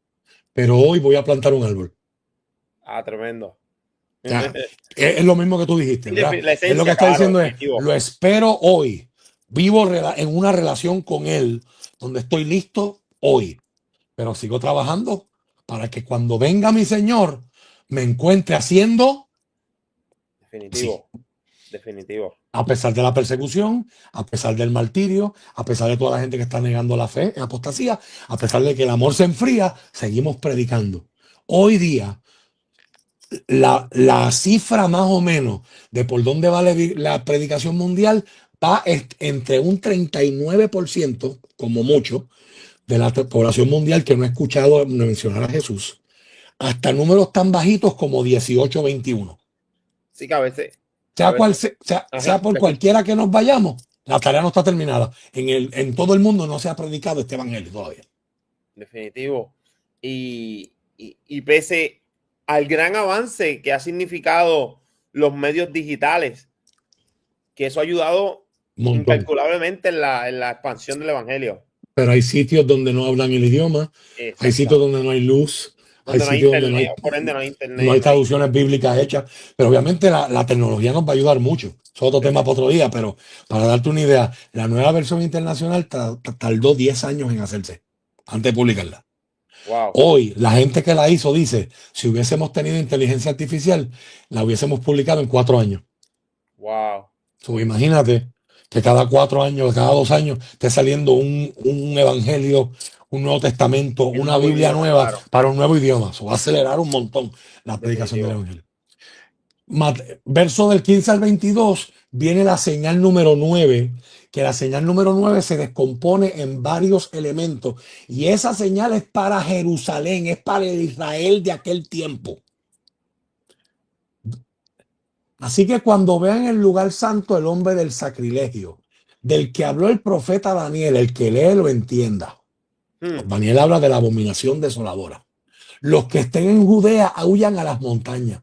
pero hoy voy a plantar un árbol. Ah, tremendo. O sea, es lo mismo que tú dijiste, Sí, ¿verdad? la Es lo que esencia, está claro, diciendo es, definitivo. lo espero hoy. Vivo en una relación con Él, donde estoy listo hoy, pero sigo trabajando para que cuando venga mi Señor me encuentre haciendo así. Definitivo, definitivo. A pesar de la persecución, a pesar del martirio, a pesar de toda la gente que está negando la fe en apostasía, a pesar de que el amor se enfría, seguimos predicando. Hoy día, la cifra más o menos de por dónde va la predicación mundial va entre un 39%, como mucho, de la población mundial que no ha escuchado mencionar a Jesús, hasta números tan bajitos como 18 o 21. Sí que a Sea, veces, ajá, sea por te escucho. cualquiera que nos vayamos, la tarea no está terminada. En todo el mundo no se ha predicado este evangelio todavía. Definitivo. Y pese al gran avance que ha significado los medios digitales, que eso ha ayudado Un montón. incalculablemente en la expansión del evangelio. Pero hay sitios donde no hablan el idioma, hay sitios Exactamente. donde no hay luz, hay Donde no hay sitios donde internet, por ende no hay no internet, hay no hay. traducciones bíblicas hechas. Pero obviamente la tecnología nos va a ayudar mucho. Es otro tema para otro día, pero para darte una idea, la nueva versión internacional tardó 10 años en hacerse, antes de publicarla. Wow, Hoy, la gente que la hizo dice, si hubiésemos tenido inteligencia artificial, la hubiésemos publicado en 4 años. wow. So, imagínate que cada 4 años, cada 2 años, esté saliendo un evangelio, un Nuevo Testamento, El una nuevo Biblia idioma, nueva claro, para un nuevo idioma. Eso va a acelerar un montón la predicación del definitivo. evangelio. Verso del 15 al 22 viene la señal número 9, que la señal número 9 se descompone en varios elementos. Y esa señal es para Jerusalén, es para el Israel de aquel tiempo. Así que cuando vean el lugar santo el hombre del sacrilegio, del que habló el profeta Daniel, el que lee lo entienda. Hmm. Daniel habla de la abominación desoladora. Los que estén en Judea huyan a las montañas.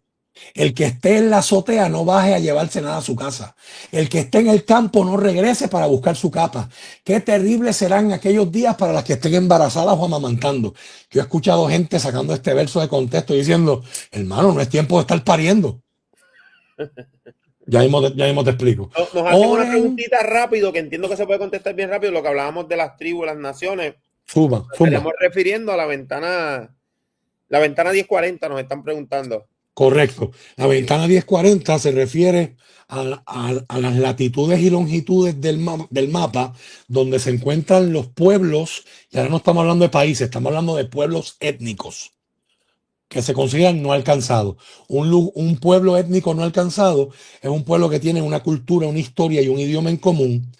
El que esté en la azotea no baje a llevarse nada a su casa. El que esté en el campo no regrese para buscar su capa. Qué terribles serán aquellos días para las que estén embarazadas o amamantando. Yo he escuchado gente sacando este verso de contexto diciendo, hermano, no es tiempo de estar pariendo. Ya mismo te explico. Nos hacen una Oren, preguntita rápido que entiendo que se puede contestar bien rápido. Lo que hablábamos de las tribus, las naciones, zumba, nos zumba. estaríamos refiriendo a la ventana 1040, nos están preguntando. Correcto. La Sí, ventana 1040 se refiere a las latitudes y longitudes del mapa donde se encuentran los pueblos, y ahora no estamos hablando de países, estamos hablando de pueblos étnicos que se consideran no alcanzados. Un pueblo étnico no alcanzado es un pueblo que tiene una cultura, una historia y un idioma en común,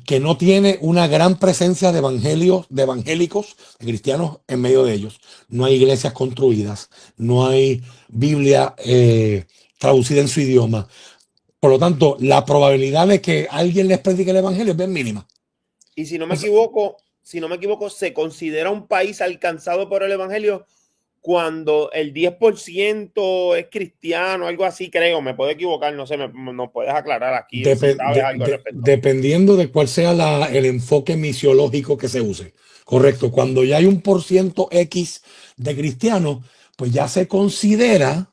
que no tiene una gran presencia de evangelios, de evangélicos, de cristianos en medio de ellos. No hay iglesias construidas, no hay Biblia traducida en su idioma. Por lo tanto, la probabilidad de que alguien les predique el evangelio es bien mínima. y Es si no me equivoco, se considera un país alcanzado por el evangelio cuando el 10% es cristiano, algo así, creo. Me puedo equivocar, no sé, nos puedes aclarar aquí si sabes algo al respecto. dependiendo de cuál sea el enfoque misiológico que se use. Correcto. Cuando ya hay un por ciento X de cristianos, pues ya se considera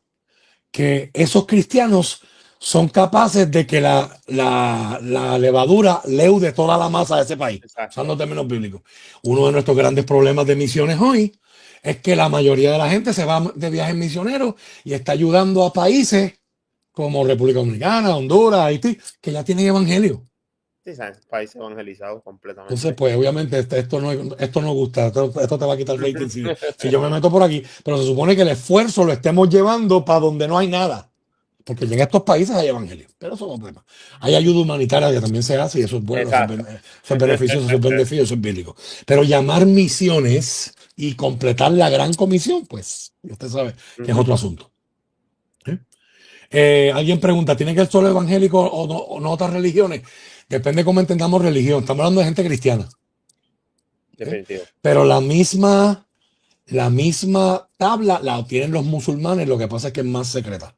que esos cristianos son capaces de que la levadura leude toda la masa de ese país, usando Exacto. términos bíblicos. Uno de nuestros grandes problemas de misiones hoy es que la mayoría de la gente se va de viajes misioneros y está ayudando a países como República Dominicana, Honduras, Haití, que ya tienen evangelio. Sí, ¿sabes? País evangelizado Entonces, completamente. pues obviamente esto no gusta, esto te va a quitar rating si yo me meto por aquí, pero se supone que el esfuerzo lo estemos llevando para donde no hay nada. Porque ya en estos países hay evangelio, pero eso no es problema. Hay ayuda humanitaria que también se hace y eso es bueno, Exacto. eso es beneficioso, eso es beneficioso, eso es bíblico. Pero llamar misiones y completar la gran comisión, pues usted sabe que es otro asunto. ¿Eh? Alguien pregunta, ¿tiene que ser solo evangélico o no otras religiones? Depende cómo entendamos religión. Estamos hablando de gente cristiana. ¿Eh? Definitivo. Pero la misma tabla la obtienen los musulmanes, lo que pasa es que es más secreta.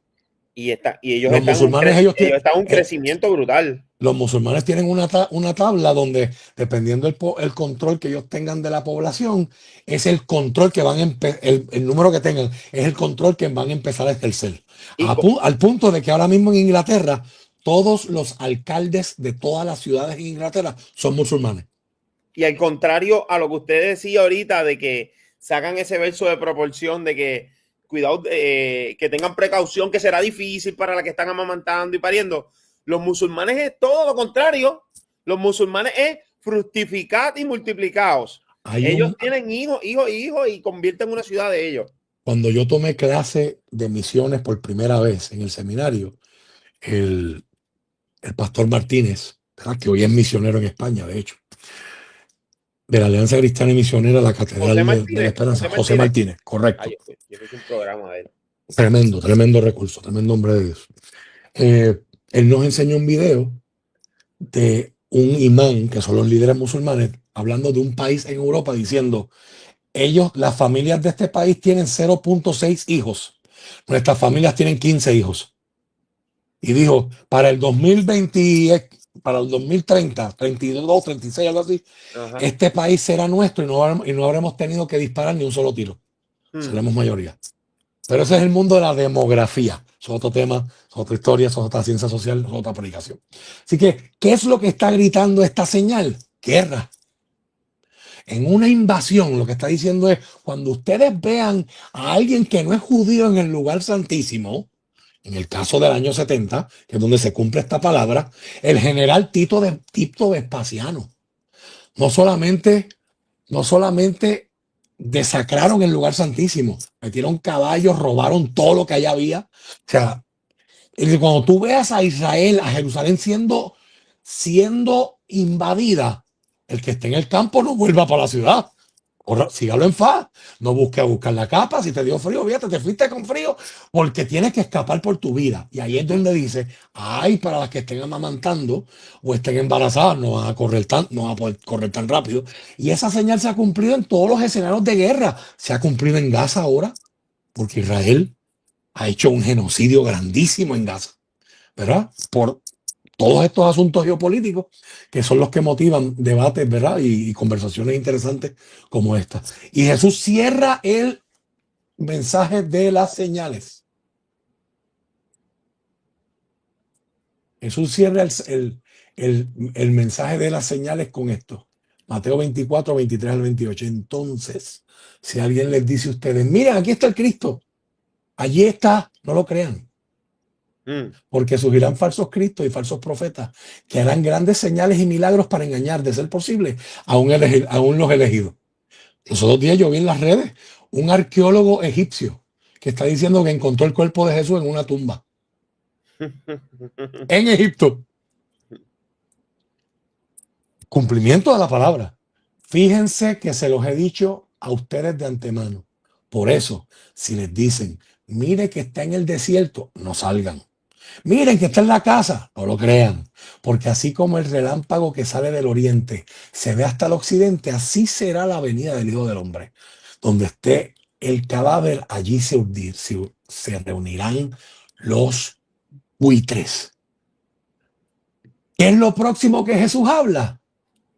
Y ellos Los musulmanes, ellos están en un crecimiento brutal. Los musulmanes tienen una tabla donde, dependiendo el control que ellos tengan de la población, es el control que van a el número que tengan, es el control que van a empezar a ejercer. Y, Al punto de que ahora mismo en Inglaterra, todos los alcaldes de todas las ciudades en Inglaterra son musulmanes. Y al contrario a lo que usted decía ahorita, de que sacan ese verso de proporción, de que cuidado, que tengan precaución, que será difícil para la que están amamantando y pariendo. Los musulmanes es todo lo contrario. Los musulmanes es fructificad y multiplicados. Ellos tienen hijos y convierten una ciudad de ellos. Cuando yo tomé clase de misiones por primera vez en el seminario, el pastor Martínez, ¿verdad?, que hoy es misionero en España, de hecho, de la Alianza Cristiana y Misionera, la Catedral de la Esperanza, José Martínez, correcto. Yo hice un programa de él. Tremendo recurso, tremendo hombre de Dios. Él nos enseñó un video de un imán, que son los líderes musulmanes, hablando de un país en Europa, diciendo, las familias de este país tienen 0.6 hijos. Nuestras familias tienen 15 hijos. Y dijo, para el 2020, para el 2030, 32, 36, algo así, este país será nuestro y no habremos tenido que disparar ni un solo tiro. Seremos mayoría. Pero ese es el mundo de la demografía. Es otro tema, es otra historia, es otra ciencia social, es otra aplicación. Así que, ¿qué es lo que está gritando esta señal? Guerra. En una invasión, lo que está diciendo es, cuando ustedes vean a alguien que no es judío en el lugar santísimo, en el caso del año 70, que es donde se cumple esta palabra, el general Tito Vespasiano no solamente desacraron el lugar santísimo, metieron caballos, robaron todo lo que allá había. O sea, cuando tú veas a Israel, a Jerusalén siendo invadida, el que esté en el campo no vuelva para la ciudad. Sígalo en paz, no busques buscar la capa. Si te dio frío, fíjate, te fuiste con frío porque tienes que escapar por tu vida. Y ahí es donde dice, ay, para las que estén amamantando o estén embarazadas, no van a poder correr tan rápido. Y esa señal se ha cumplido en todos los escenarios de guerra. Se ha cumplido en Gaza ahora, porque Israel ha hecho un genocidio grandísimo en Gaza, ¿verdad? Por todos estos asuntos geopolíticos que son los que motivan debates, ¿verdad? Y conversaciones interesantes como esta. Y Jesús cierra el mensaje de las señales. Jesús cierra el mensaje de las señales con esto. Mateo 24, 23 al 28. Entonces, si alguien les dice a ustedes, miren, aquí está el Cristo, allí está, no lo crean. Porque surgirán falsos cristos y falsos profetas que harán grandes señales y milagros para engañar, de ser posible, aún los elegidos. Los otros días yo vi en las redes un arqueólogo egipcio que está diciendo que encontró el cuerpo de Jesús en una tumba en Egipto. Cumplimiento de la palabra. Fíjense que se los he dicho a ustedes de antemano. Por eso, si les dicen, mire que está en el desierto, no salgan. Miren que está en la casa, no lo crean, porque así como el relámpago que sale del oriente se ve hasta el occidente, así será la venida del Hijo del Hombre. Donde esté el cadáver, allí se reunirán los buitres. ¿Qué es lo próximo que Jesús habla?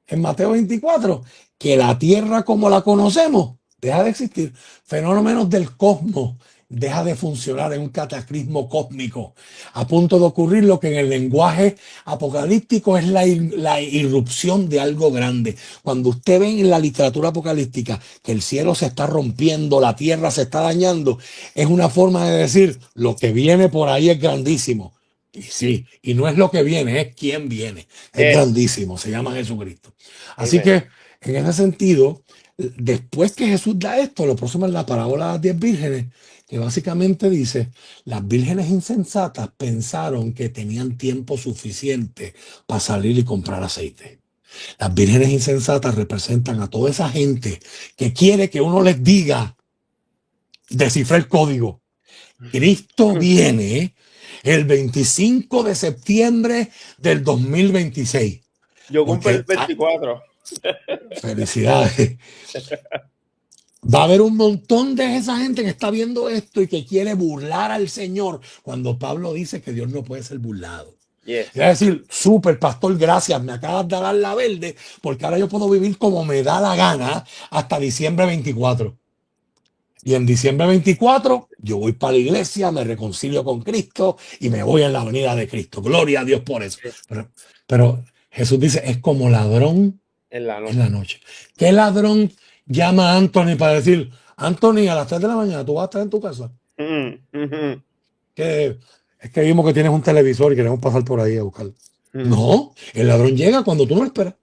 En Mateo 24, que la tierra como la conocemos deja de existir. Fenómenos del cosmos deja de funcionar en un cataclismo cósmico. A punto de ocurrir lo que en el lenguaje apocalíptico es la irrupción de algo grande. Cuando usted ve en la literatura apocalíptica que el cielo se está rompiendo, la tierra se está dañando, es una forma de decir lo que viene por ahí es grandísimo. Y sí, y no es lo que viene, es quién viene. Es grandísimo, se llama Jesucristo. Así que, en ese sentido, después que Jesús da esto, lo próximo es la parábola de las 10 vírgenes, que básicamente dice, las vírgenes insensatas pensaron que tenían tiempo suficiente para salir y comprar aceite. Las vírgenes insensatas representan a toda esa gente que quiere que uno les diga, descifra el código. Cristo viene el 25 de septiembre del 2026. Yo cumplo el 24. Felicidades. Va a haber un montón de esa gente que está viendo esto y que quiere burlar al Señor cuando Pablo dice que Dios no puede ser burlado. Yes. Es decir, súper pastor, gracias, me acabas de dar la verde porque ahora yo puedo vivir como me da la gana hasta diciembre 24. Y en diciembre 24 yo voy para la iglesia, me reconcilio con Cristo y me voy en la venida de Cristo. Gloria a Dios por eso. Pero Jesús dice, es como ladrón En la en la noche. noche. ¿Qué ladrón llama a Anthony para decir, Anthony, a las 3 de la mañana tú vas a estar en tu casa? Que es que vimos que tienes un televisor y queremos pasar por ahí a buscarlo. No, el ladrón llega cuando tú no lo esperas.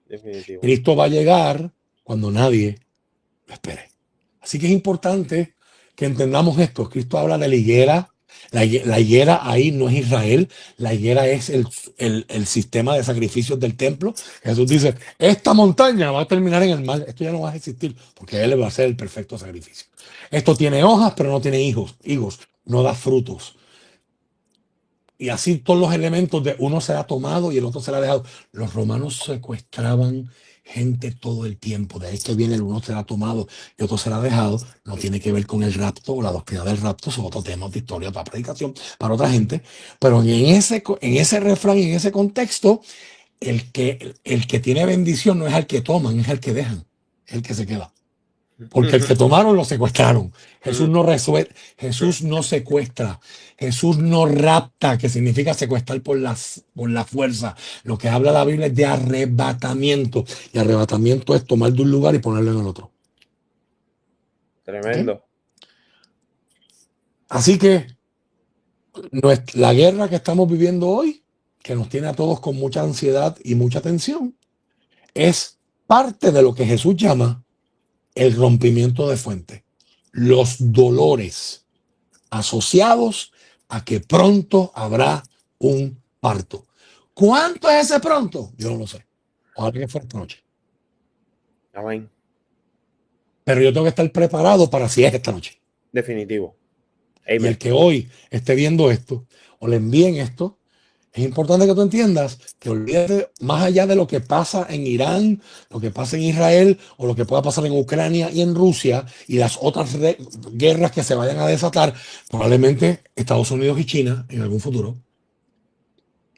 Definitivo. Cristo va a llegar cuando nadie lo espere. Así que es importante que entendamos esto. Cristo habla de la higuera. La higuera ahí no es Israel. La higuera es el sistema de sacrificios del templo. Jesús dice, esta montaña va a terminar en el mar. Esto ya no va a existir porque Él va a ser el perfecto sacrificio. Esto tiene hojas, pero no tiene higos. No da frutos. Y así todos los elementos de uno será tomado y el otro será dejado. Los romanos secuestraban gente todo el tiempo. De ahí que viene el uno será tomado y otro será dejado. No tiene que ver con el rapto o la doctrina del rapto. Son otros temas de historia para predicación, para otra gente. Pero en ese refrán y en ese contexto, el que tiene bendición no es el que toman, es el que dejan, es el que se queda. Porque el que tomaron lo secuestraron. Jesús no secuestra. Jesús no rapta, que significa secuestrar por la fuerza. Lo que habla la Biblia es de arrebatamiento. Y arrebatamiento es tomar de un lugar y ponerlo en el otro. Tremendo. ¿Okay? Así que la guerra que estamos viviendo hoy, que nos tiene a todos con mucha ansiedad y mucha tensión, es parte de lo que Jesús llama el rompimiento de fuente. Los dolores asociados a que pronto habrá un parto. ¿Cuánto es ese pronto? Yo no lo sé. Ojalá que fuera esta noche. Amén. Pero yo tengo que estar preparado para si es esta noche. Definitivo. Y Amen. el que hoy esté viendo esto o le envíen esto, es importante que tú entiendas que olvídate más allá de lo que pasa en Irán, lo que pasa en Israel o lo que pueda pasar en Ucrania y en Rusia y las otras guerras que se vayan a desatar, probablemente Estados Unidos y China en algún futuro.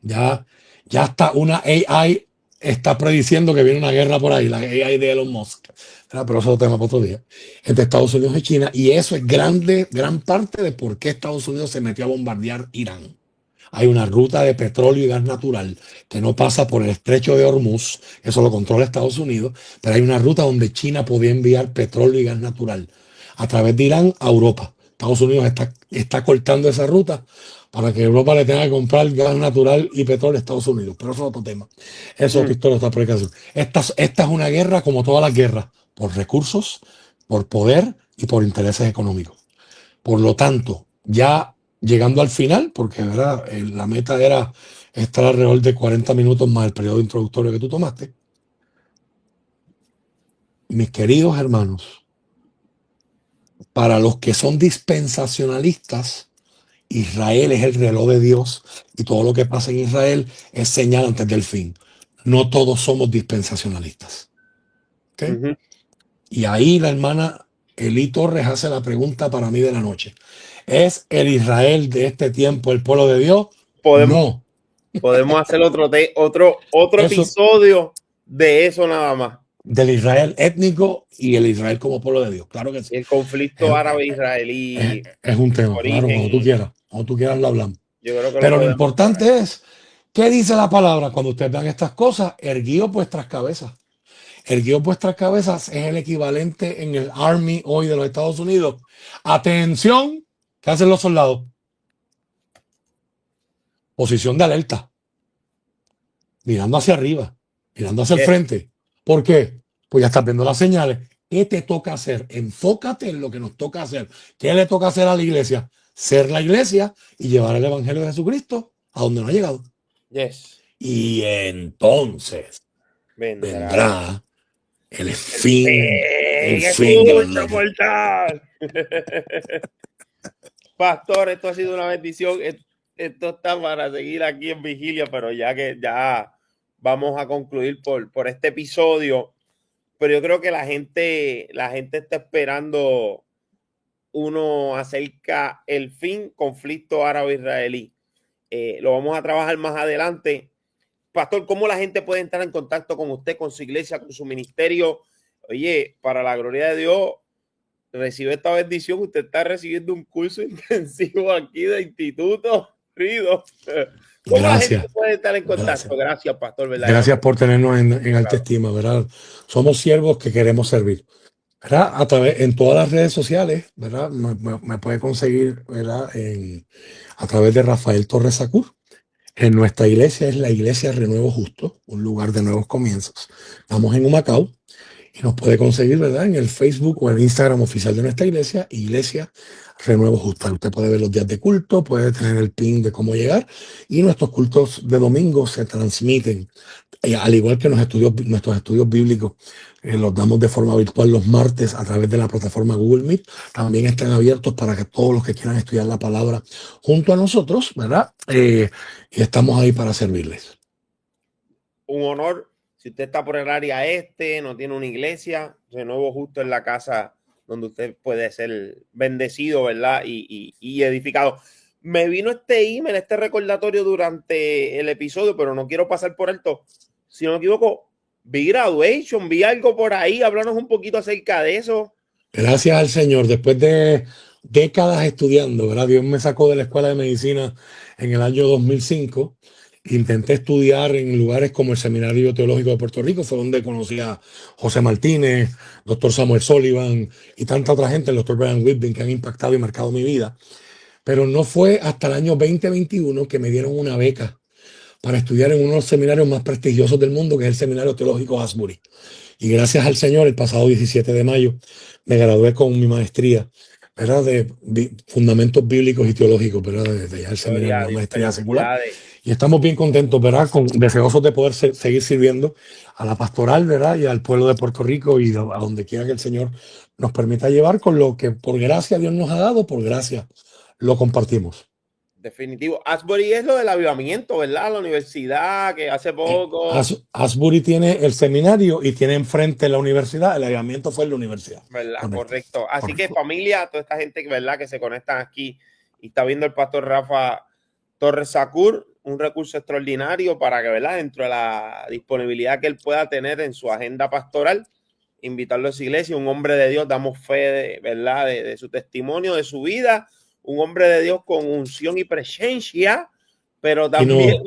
Ya está una AI está prediciendo que viene una guerra por ahí, la AI de Elon Musk. Pero eso es otro tema para otro día. Entre Estados Unidos y China. Y eso es gran parte de por qué Estados Unidos se metió a bombardear Irán. Hay una ruta de petróleo y gas natural que no pasa por el estrecho de Hormuz, eso lo controla Estados Unidos, pero hay una ruta donde China podía enviar petróleo y gas natural a través de Irán a Europa. Estados Unidos está cortando esa ruta para que Europa le tenga que comprar gas natural y petróleo a Estados Unidos. Pero eso es otro tema. Eso es otra historia, otra predicación. Esta es una guerra como todas las guerras, por recursos, por poder y por intereses económicos. Por lo tanto, ya llegando al final, porque ¿verdad? La meta era estar alrededor de 40 minutos más el periodo introductorio que tú tomaste. Mis queridos hermanos, para los que son dispensacionalistas, Israel es el reloj de Dios y todo lo que pasa en Israel es señal antes del fin. No todos somos dispensacionalistas. ¿Okay? Y ahí la hermana Eli Torres hace la pregunta para mí de la noche. ¿Es el Israel de este tiempo el pueblo de Dios? No. Podemos hacer otro episodio de eso nada más. Del Israel étnico y el Israel como pueblo de Dios. Claro que sí. El conflicto árabe-israelí. Es un tema, claro, cuando tú quieras lo hablamos. Yo creo que Pero lo importante es, ¿qué dice la palabra? Cuando ustedes vean estas cosas, erguíos vuestras cabezas. Erguíos vuestras cabezas es el equivalente en el Army hoy de los Estados Unidos. Atención, ¿qué hacen los soldados? Posición de alerta. Mirando hacia arriba, mirando hacia el frente. ¿Por qué? Pues ya estás viendo las señales. ¿Qué te toca hacer? Enfócate en lo que nos toca hacer. ¿Qué le toca hacer a la iglesia? Ser la iglesia y llevar el evangelio de Jesucristo a donde no ha llegado. Yes. Y entonces vendrá el fin. El fin de la Pastor, esto ha sido una bendición. Esto está para seguir aquí en vigilia, pero ya que ya vamos a concluir por este episodio. pero yo creo que la gente está esperando uno acerca el fin conflicto árabe-israelí. Lo vamos a trabajar más adelante. Pastor, ¿cómo la gente puede entrar en contacto con usted, con su iglesia, con su ministerio? Oye, para la gloria de Dios, recibe esta bendición. Usted está recibiendo un curso intensivo aquí de Instituto Rido. ¿Cómo la gente Gracias. puede estar en Gracias. contacto? Gracias, Pastor, ¿verdad? Gracias por tenernos en alta Claro. estima, ¿verdad? Somos siervos que queremos servir. ¿Verdad? A través, en todas las redes sociales, ¿verdad? Me puede conseguir, ¿verdad? A través de Rafael Torres Sacur. En nuestra iglesia es la Iglesia Renuevo Justo, un lugar de nuevos comienzos. Estamos en Humacao y nos puede conseguir, ¿verdad? En el Facebook o el Instagram oficial de nuestra iglesia, Iglesia Renuevo Justo. Usted puede ver los días de culto, puede tener el pin de cómo llegar y nuestros cultos de domingo se transmiten, al igual que nuestros estudios bíblicos, los damos de forma virtual los martes a través de la plataforma Google Meet. También están abiertos para que todos los que quieran estudiar la palabra junto a nosotros, ¿verdad? Y estamos ahí para servirles. Un honor. Si usted está por el área no tiene una iglesia, Renuevo Justo en la casa donde usted puede ser bendecido, ¿verdad? Y edificado. Me vino este email, este recordatorio durante el episodio, pero no quiero pasar por alto. Si no me equivoco, vi graduation, vi algo por ahí. Háblanos un poquito acerca de eso. Gracias al Señor, después de décadas estudiando, ¿verdad? Dios me sacó de la escuela de medicina en el año 2005. Intenté estudiar en lugares como el Seminario Teológico de Puerto Rico, fue donde conocí a José Martínez, doctor Samuel Sullivan y tanta otra gente, el doctor Brian Whitby, que han impactado y marcado mi vida. Pero no fue hasta el año 2021 que me dieron una beca para estudiar en uno de los seminarios más prestigiosos del mundo, que es el Seminario Teológico Asbury. Y gracias al Señor, el pasado 17 de mayo me gradué con mi maestría, ¿verdad? De fundamentos bíblicos y teológicos, ¿verdad? Desde ya el seminario, una maestría secular. Y estamos bien contentos, ¿verdad? Deseosos de poder seguir sirviendo a la pastoral, ¿verdad? Y al pueblo de Puerto Rico y a donde quiera que el Señor nos permita llevar con lo que por gracia Dios nos ha dado, por gracia lo compartimos. Definitivo. Asbury es lo del avivamiento, ¿verdad? La universidad que hace poco. Asbury tiene el seminario y tiene enfrente la universidad. El avivamiento fue en la universidad. ¿Verdad? Correcto. Así que familia, toda esta gente, ¿verdad? Que se conectan aquí y está viendo el pastor Rafa Torres Sacur, un recurso extraordinario para que, ¿verdad? Dentro de la disponibilidad que él pueda tener en su agenda pastoral, invitarlo a su iglesia, un hombre de Dios, damos fe, ¿verdad? De su testimonio, de su vida, un hombre de Dios con unción y presencia, pero también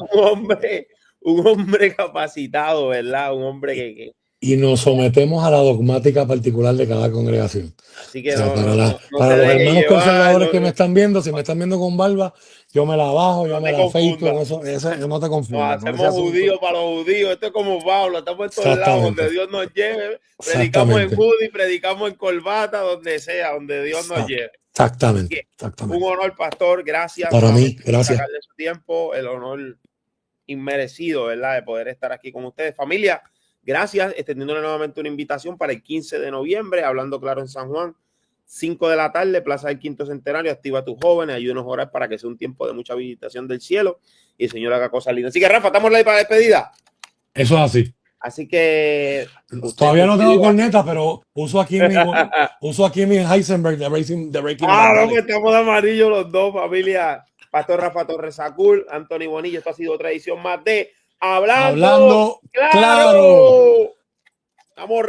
un hombre capacitado, ¿verdad? Un hombre que y nos sometemos a la dogmática particular de cada congregación. Así que o sea, no para los hermanos conservadores que no, me están viendo, si me están viendo con barba, yo me la bajo, yo me la afeito, eso no te confundas. Nos hacemos judíos para los judíos. Esto es como Pablo, estamos en todos lados, donde Dios nos lleve. Predicamos en hoodie, predicamos en corbata, donde sea, donde Dios nos lleve. Exactamente. Un honor, pastor. Gracias. Para mí, gracias. Sacarle su tiempo, el honor inmerecido, ¿verdad? De poder estar aquí con ustedes. Familia, gracias. Extendiéndole nuevamente una invitación para el 15 de noviembre, Hablando Claro en San Juan. 5 de la tarde, Plaza del Quinto Centenario. Activa a tus jóvenes, ayúdenos a orar para que sea un tiempo de mucha visitación del cielo y el Señor haga cosas lindas. Así que, Rafa, ¿estamos ahí para la despedida? Eso es así. Así que... Todavía no tengo corneta, pero uso aquí mi Heisenberg de Breaking Bad. No, pues estamos de amarillo los dos, familia. Pastor Rafa Torres Sacur, Anthony Bonilla. Esto ha sido otra edición más de Hablando Claro. Estamos